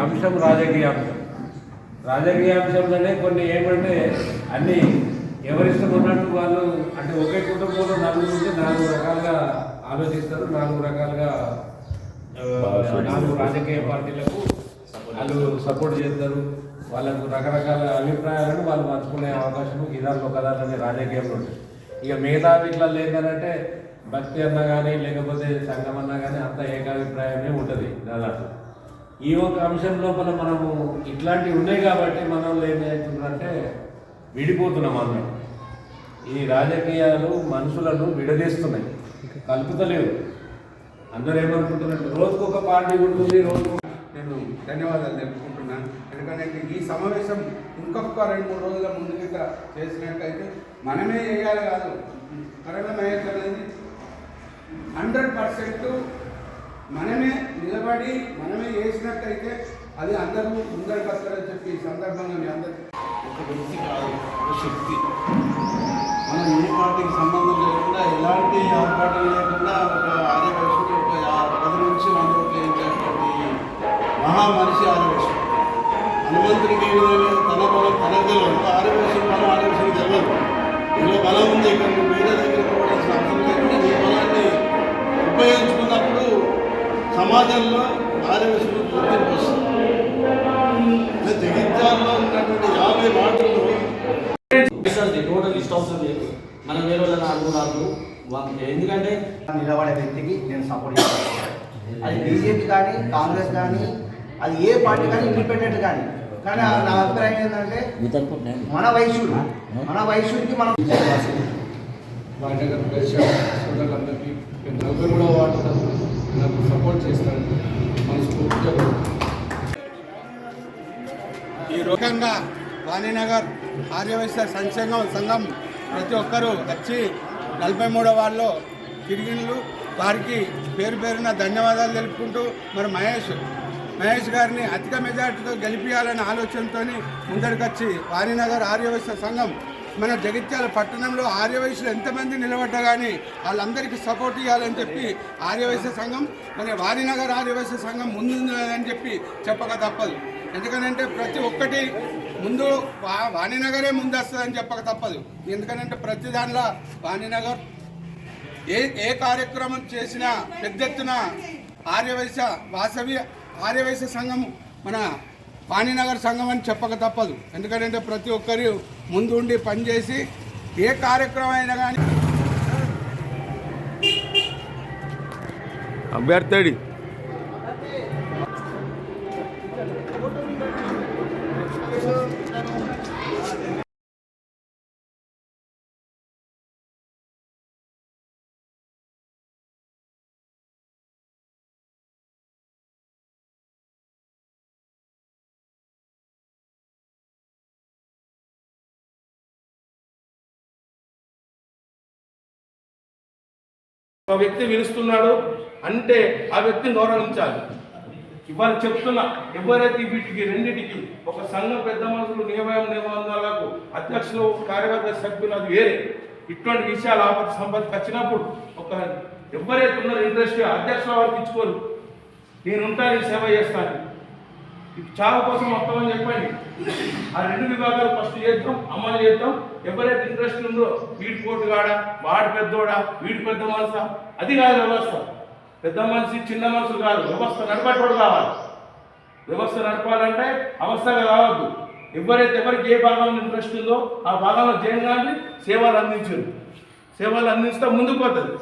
అంశం రాజకీయ అంశం. రాజకీయ అంశంలోనే కొన్ని ఏమంటే అన్నీ ఎవరిష్టం ఉన్నట్టు వాళ్ళు, అంటే ఒకే కుటుంబంలో నలుగురు ఉంటే 4 రకాలుగా ఆలోచిస్తారు, 4 రకాలుగా 4 రాజకీయ పార్టీలకు వాళ్ళు సపోర్ట్ చేస్తారు. వాళ్ళకు రకరకాల అభిప్రాయాలను వాళ్ళు పంచుకునే అవకాశం ఇదాలు ఒకదాని రాజకీయంలో ఉంటుంది. ఇక మిగతా వీటిలో లేదంటే భక్తి అన్నా కానీ లేకపోతే సంఘం అన్నా కానీ అంత ఏకాభిప్రాయమే ఉంటుంది దాదాపు. ఈ ఒక అంశం లోపల మనము ఇట్లాంటివి ఉన్నాయి కాబట్టి మనం ఏమవుతుందంటే విడిపోతున్నాం అందరం. ఈ రాజకీయాలు మనుషులను విడదీస్తున్నాయి, కలుపుతలేవు. అందరూ ఏమనుకుంటున్నారు, రోజుకొక పార్టీ ఉంటుంది, రోజు. నేను ధన్యవాదాలు తెలుపుకుంటున్నాను. ఎందుకంటే ఈ సమావేశం ఇంకొక 2-3 రోజుల ముందు చేసినట్టయితే మనమే చేయాలి కాదు, కరోనా మహేష్ అనేది 100% మనమే నిలబడి మనమే చేసినట్టయితే అది అందరూ ముందరికి వస్తారని చెప్పి ఈ సందర్భంగా మీ అందరికీ ఒక వ్యక్తి కాదు, ఒక శక్తి. మనం ఏ పార్టీకి సంబంధం లేకుండా, ఎలాంటి ఆర్పాటం లేకుండా ఒక ఆర్యవైశ్యుడు ఒక 10 నుంచి 100 ఓట్లు వేయించేటువంటి మహామనిషి ఆర్యవైశ్యుడు. హనుమంతుడికి ఏ విధంగా తన బలం తనకు తెలియదు, ఆర్యవైశ్యుడు బలం ఆర్యవైశ్యుడికి తెలియదు. ఇలా బలం ఉంది, ఇక్కడ నువ్వు వేరే దగ్గర పోవాల్సిన అవసరం లేకుండా నీ బలాన్ని ఉపయోగించుకున్నప్పుడు సమాజంలో ఆర్యవైశ్యుడు గుర్తింపు వస్తుంది. జగిత్యాలలో ఉన్నటువంటి 50 వార్డులు టోటల్ లిస్ట్ అవసరం లేదు. మనం వేరే వాళ్ళని ఎందుకంటే నిలబడే వ్యక్తికి నేను సపోర్ట్ చేస్తాను. అది బీజేపీ కానీ కాంగ్రెస్ కానీ అది ఏ పార్టీ కానీ ఇండిపెండెంట్ కానీ. కానీ నా అభిప్రాయం ఏంటంటే మన వైశ్యుడికి మనం వాటినగర్ సోదరులందరికీ 43వ వార్డు నాకు సపోర్ట్ చేస్తాను మనస్ఫూర్తిగా. ఈ రకంగా వాణినగర్ ఆర్యవైశ్య సంఘం ప్రతి ఒక్కరూ వచ్చి 43వ వార్డులో తిరిగిళ్ళు. వారికి పేరు పేరున ధన్యవాదాలు తెలుపుకుంటూ మరి మహేష్ గారిని అధిక మెజార్టీతో గెలిపించాలనే ఆలోచనతో ముందరికొచ్చి వాణినగర్ ఆర్యవైశ్య సంఘం మన జగిత్యాల పట్టణంలో ఆర్యవైశ్యులు ఎంతమంది నిలబడ్డా కానీ వాళ్ళందరికీ సపోర్ట్ ఇవ్వాలని చెప్పి ఆర్యవైశ్య సంఘం మన వాణినగర్ ఆర్యవైశ్య సంఘం ముందుందని చెప్పి చెప్పక తప్పదు. ఎందుకంటే ప్రతి ఒక్కటి ముందు వాణినగరే ముందు వస్తుందని చెప్పక తప్పదు. ఎందుకంటే ప్రతి దానిలో వాణినగర్ ఏ కార్యక్రమం చేసినా పెద్ద ఎత్తున ఆర్యవైశ్య సంఘం మన వాణినగర్ సంఘం అని చెప్పక తప్పదు. ఎందుకంటే ప్రతి ఒక్కరు ముందు ఉండి పనిచేసి ఏ కార్యక్రమం అయినా కానీ అభ్యర్థి ఒక వ్యక్తి పిలుస్తున్నాడు అంటే ఆ వ్యక్తిని గౌరవించాలి. ఇవాళ చెప్తున్నా, ఎవరైతే వీటికి రెండింటికి ఒక సంఘం పెద్ద మనుషులు నిబంధనలకు అధ్యక్షులు కార్యవర్గ సభ్యులు అది వేరే. ఇటువంటి విషయాలు ఆపద సంపత్తికి వచ్చినప్పుడు ఒక ఎవరైతే ఉన్నారో ఇంట్రెస్ట్ అధ్యక్షుల వారికి ఇచ్చుకోరు. నేనుంటాను, సేవ చేస్తాను, చావు కోసం వస్తామని చెప్పండి. ఆ 2 విభాగాలు ఫస్ట్ చేద్దాం, అమలు చేద్దాం. ఎవరైతే ఇంట్రెస్ట్ ఉందో వీడి పోటుగాడా, వాడి పెద్దోడా, వీడి పెద్ద మనసా, అది కాదు వ్యవస్థ. పెద్ద మనిషి చిన్న మనుషులు కాదు, వ్యవస్థ నడపటోడు కావాలి. వ్యవస్థ నడపాలంటే అవస్థగా కావద్దు. ఎవరికి ఏ భాగంలో ఇంట్రెస్ట్ ఉందో ఆ భాగంలో జయంగాన్ని సేవలు అందించారు. సేవలు అందిస్తే ముందుకు పోతుంది.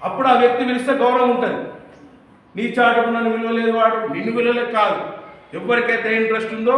అప్పుడు ఆ వ్యక్తి పిలిస్తే గౌరవం ఉంటుంది. నీ చాటుకు నన్ను విలువలేదు, వాడు నిన్ను విలువలేదు కాదు. ఎవరికైతే ఇంట్రెస్ట్ ఉందో